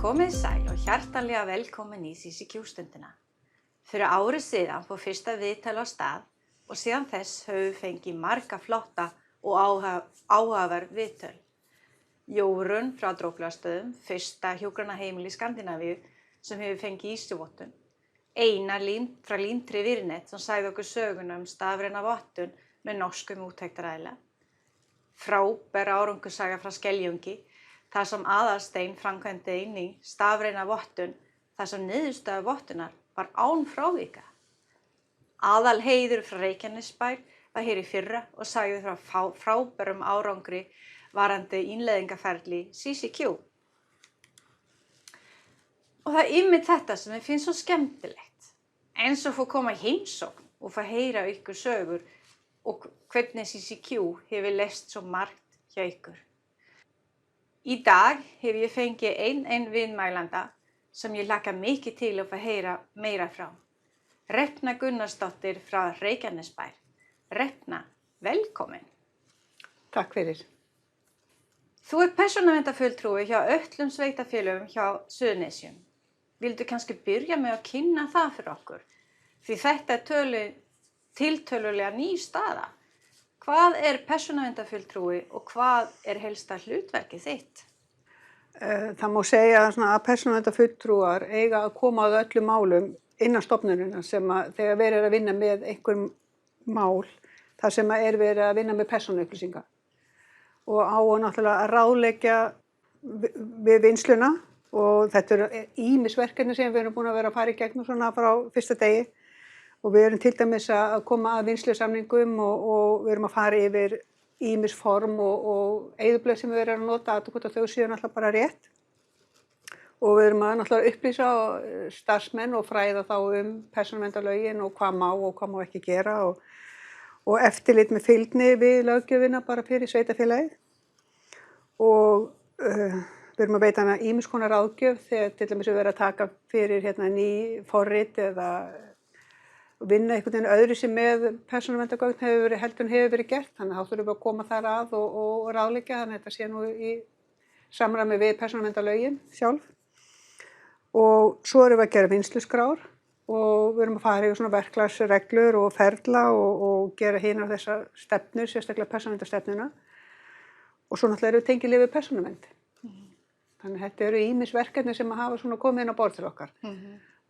Komið sæl og hjartanlega velkomin í CCQ-stundina. Fyrir ári síðan fór fyrsta viðtal á stað og síðan þess höfum við fengið marga flotta og áhugaverð viðtöl. Jórunn frá Droplaugarstöðum, fyrsta hjúkrunarheimili í Skandinavíu sem hefur fengið ísvottun. Einar frá Límtri Virnet sem sagði okkur söguna stafræna vottun með norskum úttekt. Frábær árangurssaga frá Skeljungi, þar sem Aðalsteinn framkvæmdi inn í stafræna vottun, þar sem niðurstaða vottunar var án frávika. Aðalheiður frá Reykjanesbær var hér í fyrra og sagði frá frábærum árangri varðandi innleiðingarferli CCQ. Og það einmitt þetta sem mér finnst svo skemmtilegt, eins og fá koma í heimsókn og fá heyra ykkur sögur og hvernig CCQ hefur leyst svo margt hjá ykkur. Í dag hef ég fengið einn viðmælanda sem ég hlakka mikið til að fá heyra meira frá. Hrefna Gunnarsdóttir frá Reykjanesbær. Hrefna, velkomin. Takk fyrir. Þú persónuverndarfulltrúi hjá öllum sveitarfélögum hjá Suðurnesjum. Vildu kannski byrja með að kynna það fyrir okkur? Því þetta tiltölulega ný staða. Hvað persónuverndarfulltrúi og hvað helsta hlutverkið þitt? Það má segja að persónuverndarfulltrúar eiga að koma að öllum málum innan stofnunina sem þegar verið að vinna með einhver mál, þar sem verið að vinna með persónuupplýsingar. Og á náttúrulega að ráðleggja við vinnsluna og þetta eru ýmis verkefni sem við erum búin að vera að fara í gegnum svona frá fyrsta degi. Og við erum til dæmis að koma að vinnslusamningum og við erum að fara yfir ýmis form og eyðublöð sem við erum að nota að þau séu náttúrulega bara rétt. Og við erum að náttúrulega upplýsa starfsmenn og fræða þá persónuverndarlögin og hvað má og hvað má ekki gera og eftirlit með fylgni við löggjöfina bara fyrir sveitarfélagið. Og við erum að veita hana ýmis konar ráðgjöf þegar til dæmis við erum að taka fyrir ný forrit eða vinna einhvern veginn öðru sem með persónuverndargögn hefur verið gert, þannig að þá þurfum við að koma þar að og ráðleggja, þannig að þetta sé nú í samræmi við persónuverndarlögin sjálf. Og svo erum við að gera vinnsluskrár og við erum að fara yfir svona verklagsreglur og ferla og gera hinar þessar stefnur, sérstaklega persónuverndarstefnuna. Og svo náttúrulega erum við tengiliðir við persónuvernd. Þannig að þetta eru ýmis verkefni sem hafa svona komið inn á borð til okkar.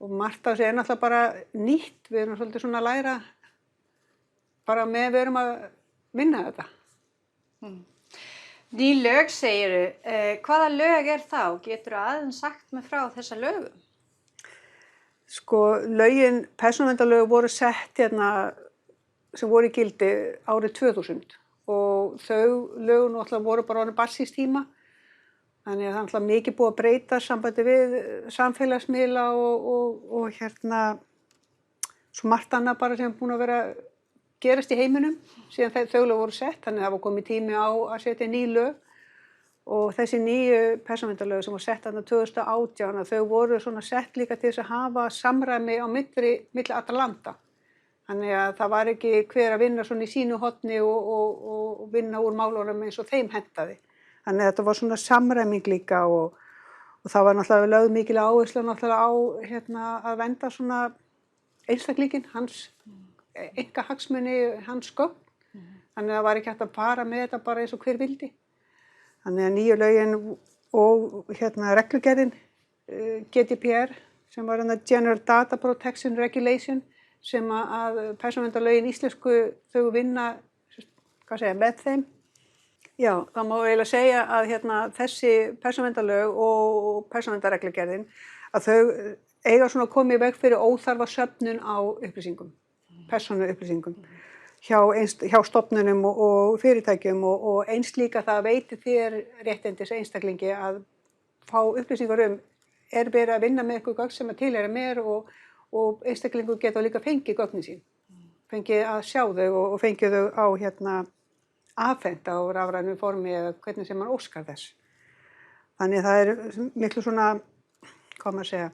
Og margt af þessu náttúrulega bara nýtt, við erum svolítið svona að læra bara með við erum að vinna þetta. Ný lög segiru, hvaða lög þá? Geturðu aðeins sagt mig frá þessa lögum? Sko, persónuverndarlög voru sett sem voru í gildi árið 2000 og þau lög náttúrulega voru bara orðin barn síns tíma. Þannig að það er náttúrulega mikið búið að breyta sambandi við samfélagsmiðla og svo margt annað bara sem er búin að vera gerast í heiminum síðan þau lög voru sett. Þannig að það var komið tími á að setja ný lög og þessi nýju persónuverndarlög sem voru sett 2018, þau voru svona sett líka til þess að hafa samræmi á milli allra landa. Þannig að það var ekki hver að vinna svona í sínu horni og vinna úr málunum eins og þeim hentaði. Þannig að þetta var svona samræming líka og það var náttúrulega lögð mikil áhersla náttúrulega á að vernda svona einstaklinginn, hans einkahagsmuni, hans gögn. Þannig að það var ekki hægt að fara með þetta bara eins og hver vildi. Þannig að nýju lögin og reglugerðin GDPR sem var General Data Protection Regulation sem að persónuverndarlögin íslensku þau vinna með þeim. Já, það má eiginlega segja að þessi persónuverndarlög og persónuverndarreglugerðin að þau eiga svona að koma í veg fyrir óþarfa söfnun á upplýsingum, persónuupplýsingum hjá stofnunum og fyrirtækjum og eins líka það veitir þér réttindis einstaklingi að fá upplýsingar verið að vinna með eitthvað gögn sem tilheyra mér og einstaklingur geta líka fengið gögnin sín, fengið að sjá þau og fengið þau á afhent á rafrænu formi eða hvernig sem man óskar þess. Þannig að það er miklu svona, hvað maður segja,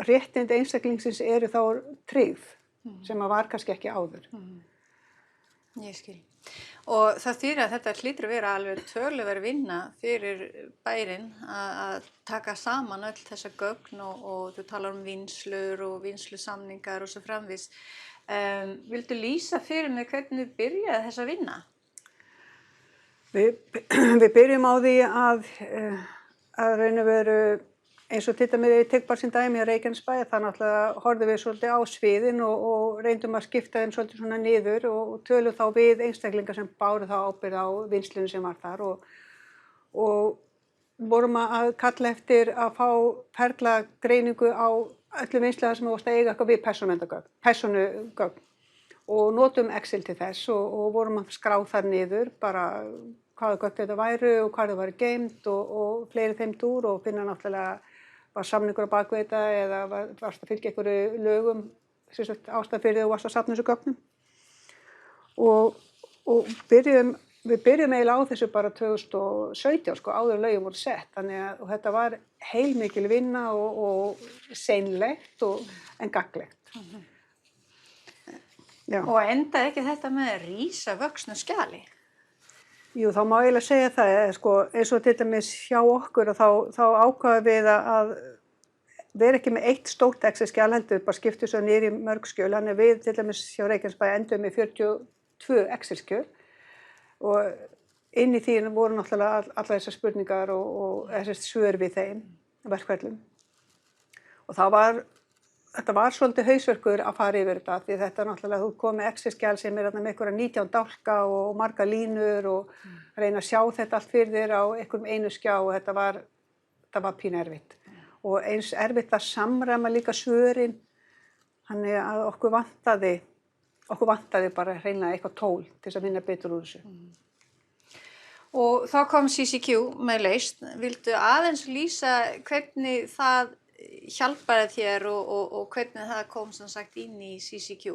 réttindi einstaklingsins eru þá tryggð sem var kannski ekki áður. Ég skil. Og það þýðir að þetta hlýtur að vera alveg töluverð vinna fyrir bærin að taka saman öll þessa gögn og þú talar vinslur og vinslusamningar og svo framvís. Vildu lýsa fyrir mig hvernig byrjaði þessa vinna? Við byrjum á því að raun og veru eins og til dæmis ég tek bara sem dæmi á Reykjanesbæ, það náttúrulega horfðum við svolítið á sviðin og reyndum að skipta þeim svolítið svona niður og tölum þá við einstaklingar sem báru þá ábyrgð á vinnslunni sem var þar og vorum að kalla eftir að fá ferlagreiningu á öllum vinsluðar sem varst að eiga eitthvað við persónugögn og notum Excel til þess og vorum að skrá þar niður bara hvaða gögn þetta væru og hvað það væri geymt og fleiri þeim úr og finna náttúrulega var samningur á bakvið þetta eða varst að fylgja einhverju lögum ástæð fyrir þú varst að safna þessu gögnum og við byrjum eiginlega á þessu bara 2017 sko áður lögum voru sett þannig að og þetta var heilmikil vinna og seinlegt en gagnlegt. Já. Og endaði ekki þetta með risavöxnu skjali? Jú, þá má eiginlega segja það, sko, eins og til dæmis hjá okkur og þá ákváðum við að vera ekki með eitt stórt Excel-skjal heldur, bara skiptum svo niður í mörg skjöl, þannig að við til dæmis hjá Reykjanesbæ endum með 42 Excel-skjöl og inn í því voru náttúrulega allar þessar spurningar og þessar svör við þeim verkferlum. Og þetta var svolítið hausverkur að fara yfir þetta því þetta náttúrulega þú kom með Excel-skjal sem með einhverja 19 dálka og marga línur og reyna að sjá þetta allt fyrir þér á einhverjum einu skjá og þetta var pínervitt. Og eins erfitt að samræma líka svörin, þannig að okkur vantaði bara hreinlega eitthvað tól til þess að vinna betur úr þessu. Og þá kom CCQ með lausn. Vildu aðeins lýsa hvernig það hjálpaði þér og hvernig það kom sem sagt inn í CCQ?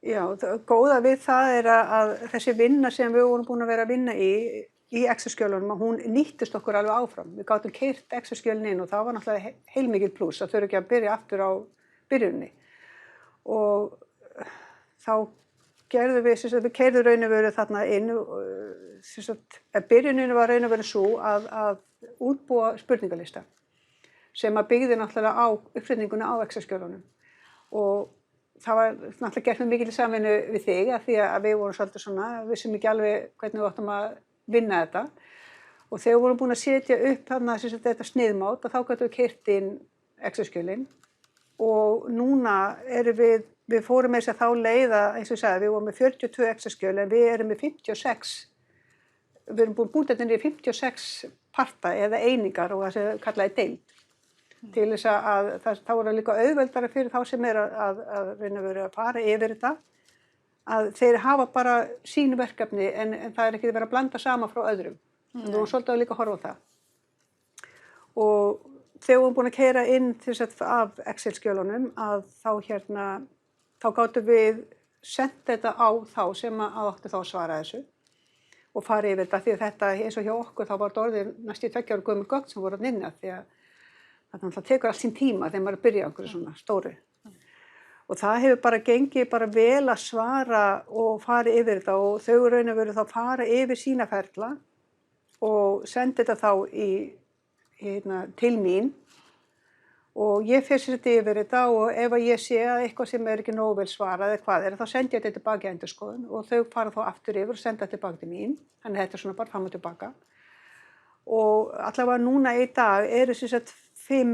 Já, góða við það að þessi vinna sem við vorum búin að vera að vinna í Excel-skjölunum, hún nýttist okkur alveg áfram. Við gátum keyrt Excel-skjölin inn og það var náttúrulega heilmikið pluss að þurfa ekki að byrja aftur á byrjunni. Og þá gerðum við keyrðum raun og veru þarna inn, byrjunin var raun og veru svo að útbúa spurningalista sem að byggði náttúrulega á uppsetninguna á Excel-skjölunum. Og það var náttúrulega gert með mikil samvinnu við þig að því að við vorum svolítið svona, vissum ekki alveg hvernig við áttum að vinna þetta. Og þegar við vorum búin að setja upp þarna þetta sniðmát og þá gátum við keyrt inn Excel-skjölin. Og núna erum við fórum með þess að þá leiða, eins og ég sagði, við vorum með 42 Excel-skjöl en við erum með 56, við erum búin þetta niður í 56 parta eða einingar og það sem kallaði deild. Til þess að það voru líka auðveldara fyrir þá sem að reyna að vera að fara yfir þetta, að þeir hafa bara sín verkefni en það ekki verið að blanda sama frá öðrum. Þú voru svolítið líka að horfa á það. Og þegar við vorum búin að keyra inn til þess af Excel-skjölunum að þá gátum við sent þetta á þá sem að áttu þá að svara þessu og fara yfir þetta því að þetta eins og hjá okkur þá var þetta orðið næstu 2 ára gömul gögn sem voru að nynna því að það tekur allt sín tíma þegar maður byrja á einhverju svona stóru. Og það hefur bara gengið bara vel að svara og fara yfir þetta og þau raun og veru þá fara yfir sína ferla og senda þetta þá til mín og ég fer sér þetta yfir þetta og ef ég sé að eitthvað sem ekki nógu vel svarað eða hvað þá sendi ég þetta tilbaka í endurskoðun og þau fara þá aftur yfir og senda þetta tilbaka til mín. Þannig þetta svona bara fram og tilbaka. Og allavega núna í dag eru 5,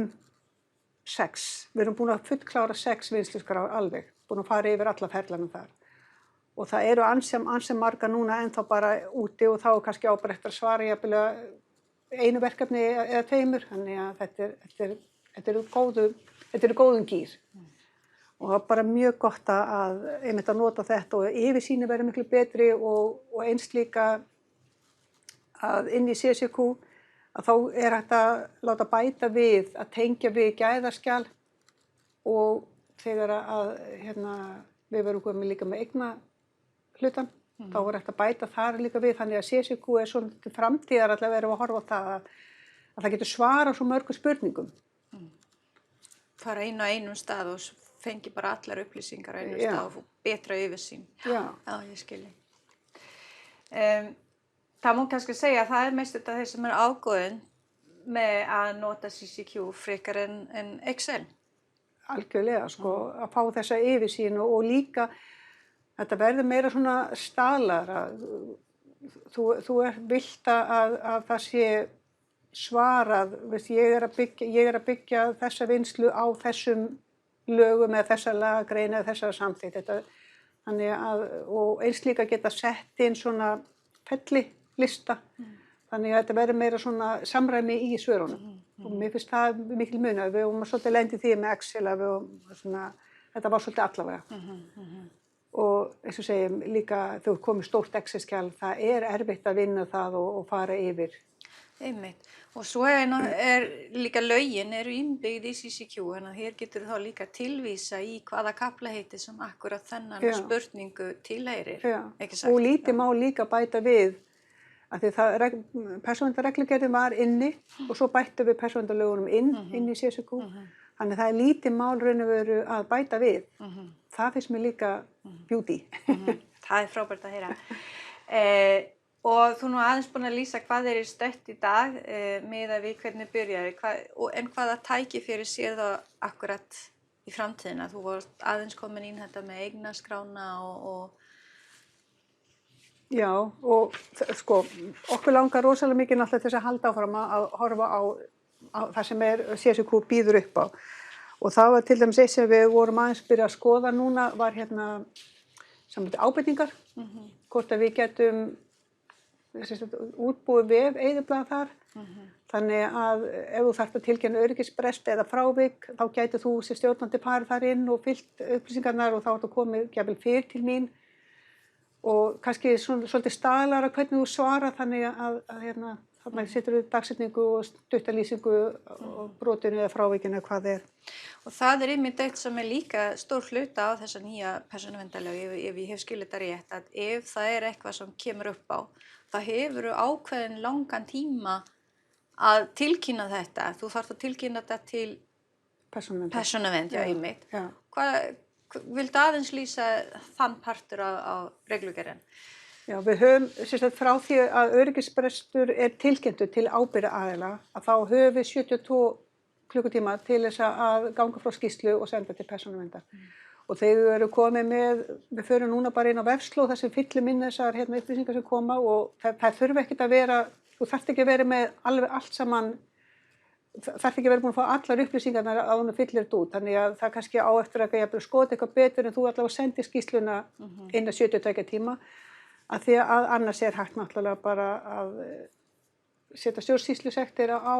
6. Við erum búin að fullklára 6 vinnsluskrár alveg, búin að fara yfir alla ferlana þar. Og það eru ansi marga núna ennþá bara úti og þá kannski ábært að svara jafnvel einu verkefni eða 2, þannig að þetta eru góðum gír. Og það er bara mjög gott að einmitt að nota þetta og yfirsýnin verður miklu betri og eins líka að inn í CCQ að þá hægt að láta bæta við, að tengja við gæðaskjal og þegar að við verum komið líka með eigna hlutan, þá hægt að bæta þar líka við, þannig að CCQ svona til framtíðar allavega verið að horfa á það að það getur svara svo mörgum spurningum. Fara inn á einum stað og fengi bara allar upplýsingar á einum stað og fá betra yfirsýn. Já. Já, ég skilji. Það má kannski segja að það mest þetta þeir sem ágóðin með að nota CCQ frekar en Excel. Algjörlega, sko, að fá þessa yfirsýn og líka þetta verður meira svona staðlara. Þú vilt að það sé svarað, veist, ég er að byggja þessa vinnslu á þessum lögum eða þessa lagagrein eða þessa samþykkt. Þannig að, og eins líka geta sett inn svona fellilista, þannig að þetta verður meira svona samræmi í svörunum. Og mér finnst það mikil mun að við vorum svolítið lendið því með Excel að við vorum svona, þetta var svolítið allavega. Og eins og segjum líka þegar komið stórt Excel-skjal, það er erfitt að vinna það og fara yfir. Einmitt. Og svo líka lögin eru innbyggð í CCQ, en að hér getur þá líka tilvísa í hvaða kaflaheiti sem akkurat þennan spurningu tilheyrir. Ekki sagt? Og lítið má líka bæta við, af því persónuverndarreglugerðin var inni og svo bættum við persónuverndarlögunum inn í CCQ. Þannig að það er lítið mál raun og veru að bæta við. Það finnst mér líka beauty. Það er frábært að heyra. Og þú nú aðeins búin að lýsa hvað í stödd í dag miðað við hvernig byrjaði, en hvaða tækifæri séð það akkurat í framtíðina? Þú varst aðeins komin inn þetta með eignaskrána og Já, og sko, okkur langar rosalega mikið náttúrulega til þess að halda áfram að horfa á það sem CCQ býður upp á. Og það var til dæmis eitt sem við vorum aðeins byrja að skoða núna var samvægt ábendingar, hvort að við getum útbúið eyðublað þar. Þannig að ef þú þarft að tilkynna öryggisbrest eða frávik, þá gætir þú sem stjórnandi farið þar inn og fyllt upplýsingarnar og þá ertu komið jafnvel fyrr til mín. Og kannski svolítið staðlara hvernig þú svara þannig að þarna setur við dagsetningu og stuttalýsingu og brotinu eða frávikinu eða hvað það er. Og það einmitt eitt sem líka stór hluta á þessa nýja persónuverndarlög, ef ég hef skilið þetta rétt, að ef það eitthvað sem kemur upp á, það hefur ákveðin langan tíma að tilkynna þetta. Þú þarft að tilkynna þetta til persónuvernd, já, einmitt. Viltu aðeins lýsa þann partur á reglugerðinni? Já, við höfum frá því að öryggisbrestur tilkynntur til ábyrgðaraðila að þá höfum við 72 klukkutíma til þess að ganga frá skýrslu og senda til persónuverndar. Og þegar við erum komið við förum núna bara inn á vefslóð þar sem fyllum inn þessar upplýsingar sem koma og það þurfi ekkert að vera, þú þarft ekki að vera með alveg allt saman, þarf ekki að vera búin að fá allar upplýsingarnar að hún fyllir þetta út, þannig að það kannski á eftir að skoða eitthvað betur en þú allavega sendir skýrsluna inn að 72 tíma, að því að annars hægt náttúrulega bara að setja stjórnsýslusektir á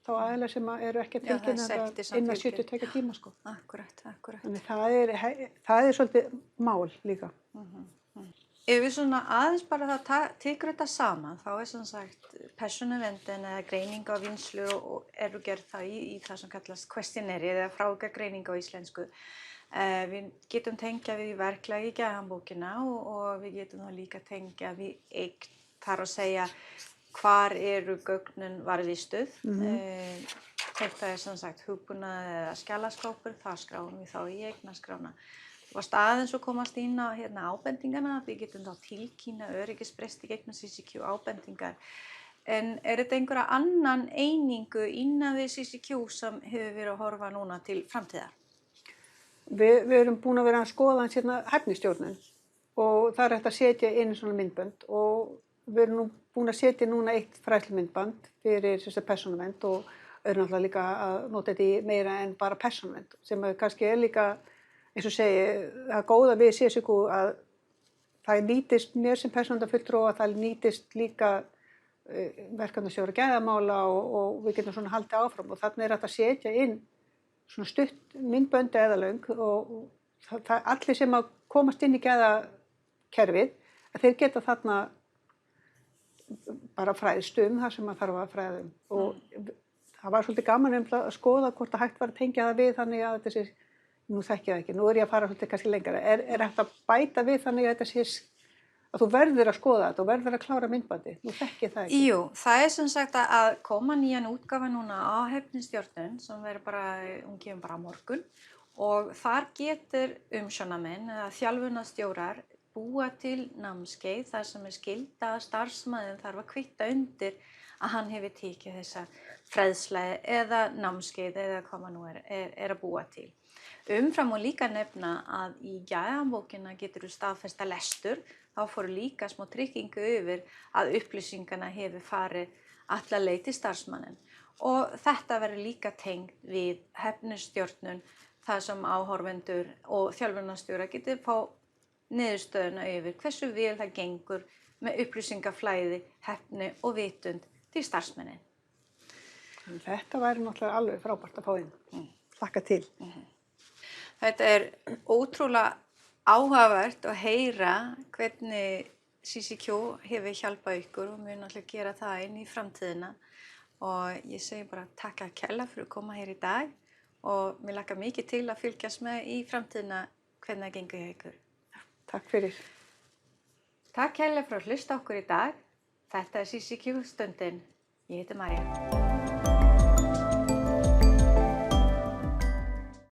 þá aðeila sem eru ekki að tilkynna þetta inn að 72 tíma, sko. Akkurat. Þannig það er svolítið mál líka. Ef við svona aðeins bara það tekur þetta saman, þá sem sagt persónuverndin eða greining á vinnslu og gerð það í það sem kallast questionnaire eða frávikagreining á íslensku. Við getum tengja við verklag í geðhandbókina og við getum þá líka tengja við eign, þar að segja hvar eru gögnin varðvistuð. Þetta sem sagt hugbúnað eða skjalaskápur, það skráum við þá í eignaskrána. Þú varst aðeins og komast inn á ábendingarna, við getum þá tilkynna öryggisbrest í gegnum CCQ ábendingar. En þetta einhverja annan einingu innan við CCQ sem hefur verið að horfa núna til framtíðar? Við erum búin að vera að skoða hæfnistjórnun og það hægt að setja inn svona myndbönd og við erum nú búin að setja núna eitt fræðslumyndband fyrir persónuvernd og erum náttúrulega líka að nota þetta í meira en bara persónuvernd sem kannski líka eins og segi, það góða við CCQ að það nýtist mér sem persónuverndarfulltrúa, það nýtist líka verkefnastjóra geðamála og við getum svona haldið áfram og þarna hægt að setja inn svona stutt myndbönd eða löng og allir sem að komast inn í geðakerfið, að þeir geta þarna bara fræðst það sem að þarf að fræða og það var svolítið gaman að skoða hvort að hægt var að tengja það við þannig að þetta sé nú þekki það ekki, nú ég að fara svolítið kannski lengra. Hægt að bæta við þannig að þetta sé að þú verður að skoða þetta og verður að klára myndbandi, nú þekki það ekki. Jú, það sem sagt að koma nýjan útgáfa núna á hæfnistjórnun sem hún kemur bara á morgun og þar getur umsjónarmenn eða þjálfunarstjórar búa til námskeið þar sem skylda að starfsmaðurinn þarf að kvitta undir að hann hefur tekið þessa fræðsla eða námskeið eða hvað maður nú er að búa til. Umfram og líka nefna að í gæðanbókina getur þú staðfesta lestur, þá fóru líka smá tryggingu yfir að upplýsingarna hefur farið alla leið til starfsmanninn. Og þetta verður líka tengt við hæfnisstjórnun þar sem áhorfendur og þjálfunarstjóra getur fá niðurstöðuna yfir hversu vel það gengur með upplýsingaflæði, hæfni og vitund til starfsmennin. Þetta væri náttúrulega alveg frábært að fá inn. Hlakka til. Þetta er ótrúlega áhugavert að heyra hvernig CCQ hefur hjálpað ykkur og mun náttúrulega gera það inn í framtíðina. Og ég segi bara takk að kella fyrir að koma hér í dag og mér hlakkar mikið til að fylgjast með í framtíðina hvernig það gengur hjá ykkur. Takk fyrir. Takk kella fyrir að hlusta okkur í dag. Þetta er CCQ stundin. Ég heiti María.